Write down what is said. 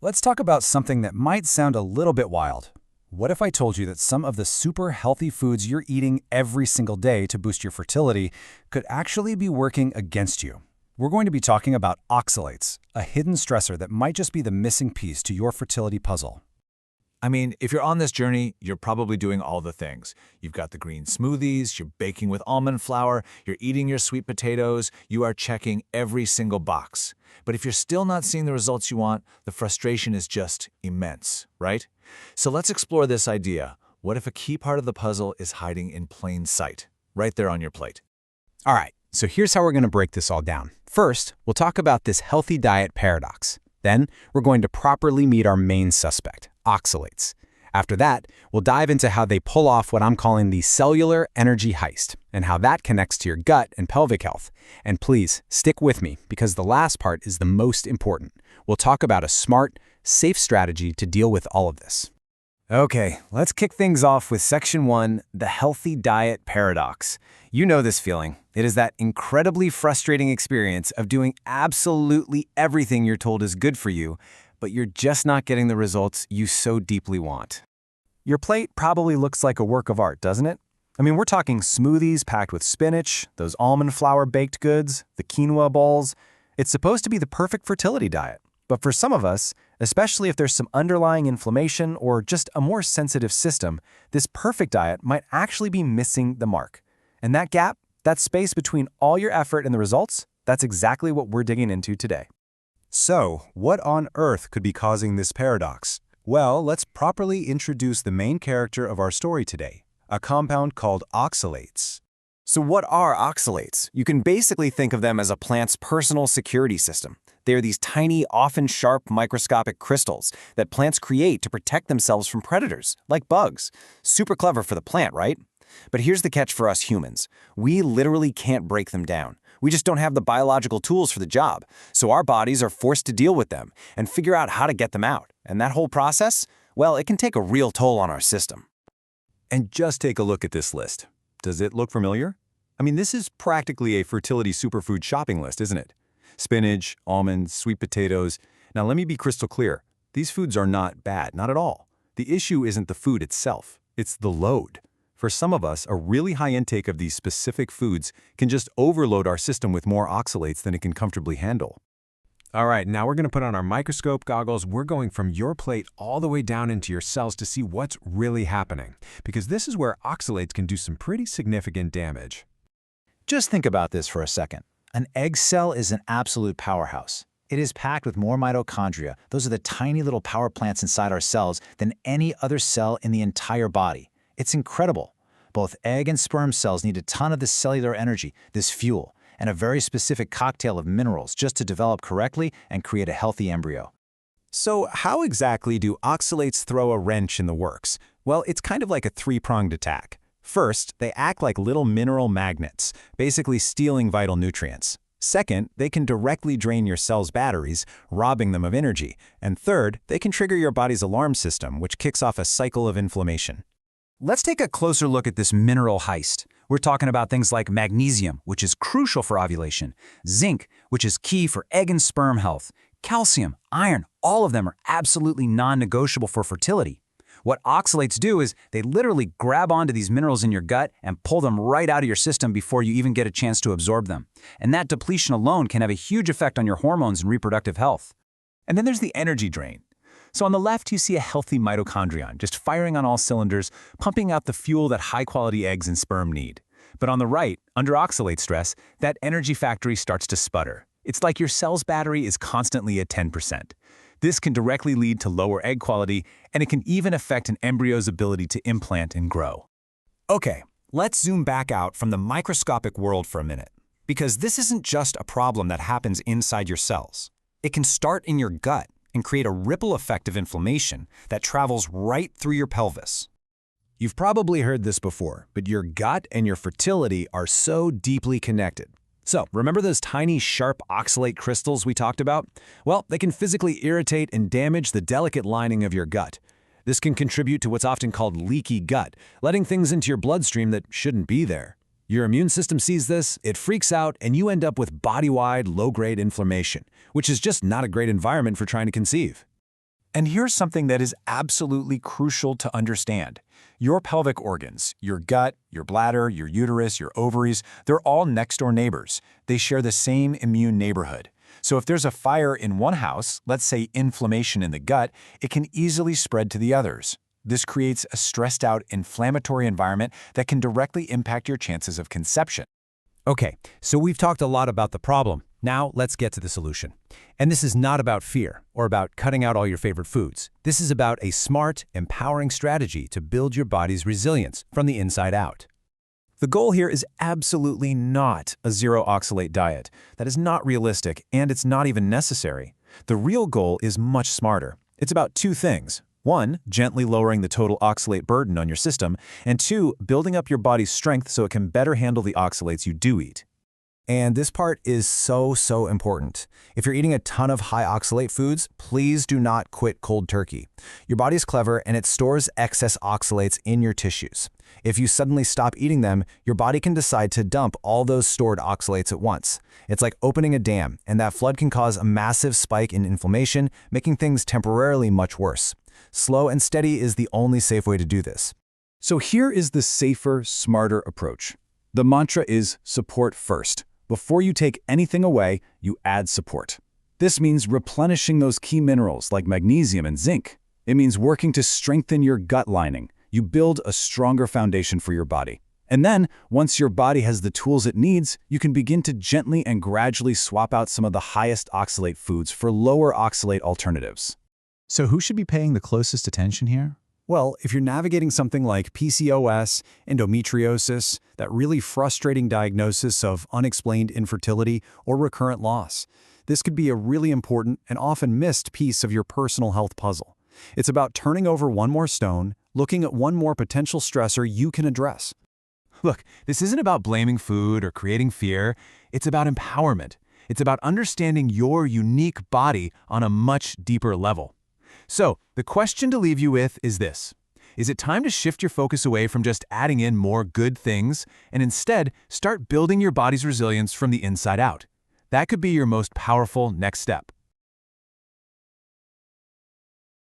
Let's talk about something that might sound a little bit wild. What if I told you that some of the super healthy foods you're eating every single day to boost your fertility could actually be working against you? We're going to be talking about oxalates, a hidden stressor that might just be the missing piece to your fertility puzzle. I mean, if you're on this journey, you're probably doing all the things. You've got the green smoothies, you're baking with almond flour, you're eating your sweet potatoes, you are checking every single box. But if you're still not seeing the results you want, the frustration is just immense, right? So let's explore this idea. What if a key part of the puzzle is hiding in plain sight, right there on your plate? All right, so here's how we're going to break this all down. First, we'll talk about this healthy diet paradox. Then, we're going to properly meet our main suspect, oxalates. After that, we'll dive into how they pull off what I'm calling the cellular energy heist and how that connects to your gut and pelvic health. And please, stick with me because the last part is the most important. We'll talk about a smart, safe strategy to deal with all of this. Okay, let's kick things off with Section 1, the healthy diet paradox. You know this feeling. It is that incredibly frustrating experience of doing absolutely everything you're told is good for you, but you're just not getting the results you so deeply want. Your plate probably looks like a work of art, doesn't it? I mean, we're talking smoothies packed with spinach, those almond flour baked goods, the quinoa bowls. It's supposed to be the perfect fertility diet. But for some of us, especially if there's some underlying inflammation or just a more sensitive system, this perfect diet might actually be missing the mark. And that gap, that space between all your effort and the results, that's exactly what we're digging into today. So, what on earth could be causing this paradox? Well, let's properly introduce the main character of our story today, a compound called oxalates. So what are oxalates? You can basically think of them as a plant's personal security system. They are these tiny, often sharp, microscopic crystals that plants create to protect themselves from predators, like bugs. Super clever for the plant, right? But here's the catch for us humans. We literally can't break them down. We just don't have the biological tools for the job. So our bodies are forced to deal with them and figure out how to get them out. And that whole process, well, it can take a real toll on our system. And just take a look at this list. Does it look familiar? I mean, this is practically a fertility superfood shopping list, isn't it? Spinach, almonds, sweet potatoes. Now, let me be crystal clear. These foods are not bad, not at all. The issue isn't the food itself. It's the load. For some of us, a really high intake of these specific foods can just overload our system with more oxalates than it can comfortably handle. All right, now we're going to put on our microscope goggles. We're going from your plate all the way down into your cells to see what's really happening, because this is where oxalates can do some pretty significant damage. Just think about this for a second. An egg cell is an absolute powerhouse. It is packed with more mitochondria. Those are the tiny little power plants inside our cells than any other cell in the entire body. It's incredible. Both egg and sperm cells need a ton of this cellular energy, this fuel, and a very specific cocktail of minerals just to develop correctly and create a healthy embryo. So how exactly do oxalates throw a wrench in the works? Well, it's kind of like a three-pronged attack. First, they act like little mineral magnets, basically stealing vital nutrients. Second, they can directly drain your cell's batteries, robbing them of energy. And third, they can trigger your body's alarm system, which kicks off a cycle of inflammation. Let's take a closer look at this mineral heist. We're talking about things like magnesium, which is crucial for ovulation, zinc, which is key for egg and sperm health, calcium, iron, all of them are absolutely non-negotiable for fertility. What oxalates do is they literally grab onto these minerals in your gut and pull them right out of your system before you even get a chance to absorb them. And that depletion alone can have a huge effect on your hormones and reproductive health. And then there's the energy drain. So on the left, you see a healthy mitochondrion, just firing on all cylinders, pumping out the fuel that high-quality eggs and sperm need. But on the right, under oxalate stress, that energy factory starts to sputter. It's like your cell's battery is constantly at 10%. This can directly lead to lower egg quality, and it can even affect an embryo's ability to implant and grow. Okay, let's zoom back out from the microscopic world for a minute. Because this isn't just a problem that happens inside your cells. It can start in your gut and create a ripple effect of inflammation that travels right through your pelvis. You've probably heard this before, but your gut and your fertility are so deeply connected. So, remember those tiny, sharp oxalate crystals we talked about? Well, they can physically irritate and damage the delicate lining of your gut. This can contribute to what's often called leaky gut, letting things into your bloodstream that shouldn't be there. Your immune system sees this, it freaks out, and you end up with body-wide, low-grade inflammation, which is just not a great environment for trying to conceive. And here's something that is absolutely crucial to understand. Your pelvic organs, your gut, your bladder, your uterus, your ovaries, they're all next-door neighbors. They share the same immune neighborhood. So if there's a fire in one house, let's say inflammation in the gut, it can easily spread to the others. This creates a stressed-out, inflammatory environment that can directly impact your chances of conception. Okay, so we've talked a lot about the problem. Now let's get to the solution. And this is not about fear or about cutting out all your favorite foods. This is about a smart, empowering strategy to build your body's resilience from the inside out. The goal here is absolutely not a zero oxalate diet. That is not realistic, and it's not even necessary. The real goal is much smarter. It's about two things. One, gently lowering the total oxalate burden on your system, and two, building up your body's strength so it can better handle the oxalates you do eat. And this part is so important. If you're eating a ton of high oxalate foods, please do not quit cold turkey. Your body is clever and it stores excess oxalates in your tissues. If you suddenly stop eating them, your body can decide to dump all those stored oxalates at once. It's like opening a dam, and that flood can cause a massive spike in inflammation, making things temporarily much worse. Slow and steady is the only safe way to do this. So here is the safer, smarter approach. The mantra is support first. Before you take anything away, you add support. This means replenishing those key minerals like magnesium and zinc. It means working to strengthen your gut lining. You build a stronger foundation for your body. And then, once your body has the tools it needs, you can begin to gently and gradually swap out some of the highest oxalate foods for lower oxalate alternatives. So who should be paying the closest attention here? Well, if you're navigating something like PCOS, endometriosis, that really frustrating diagnosis of unexplained infertility or recurrent loss, this could be a really important and often missed piece of your personal health puzzle. It's about turning over one more stone, looking at one more potential stressor you can address. Look, this isn't about blaming food or creating fear. It's about empowerment. It's about understanding your unique body on a much deeper level. So, the question to leave you with is this. Is it time to shift your focus away from just adding in more good things and instead start building your body's resilience from the inside out? That could be your most powerful next step.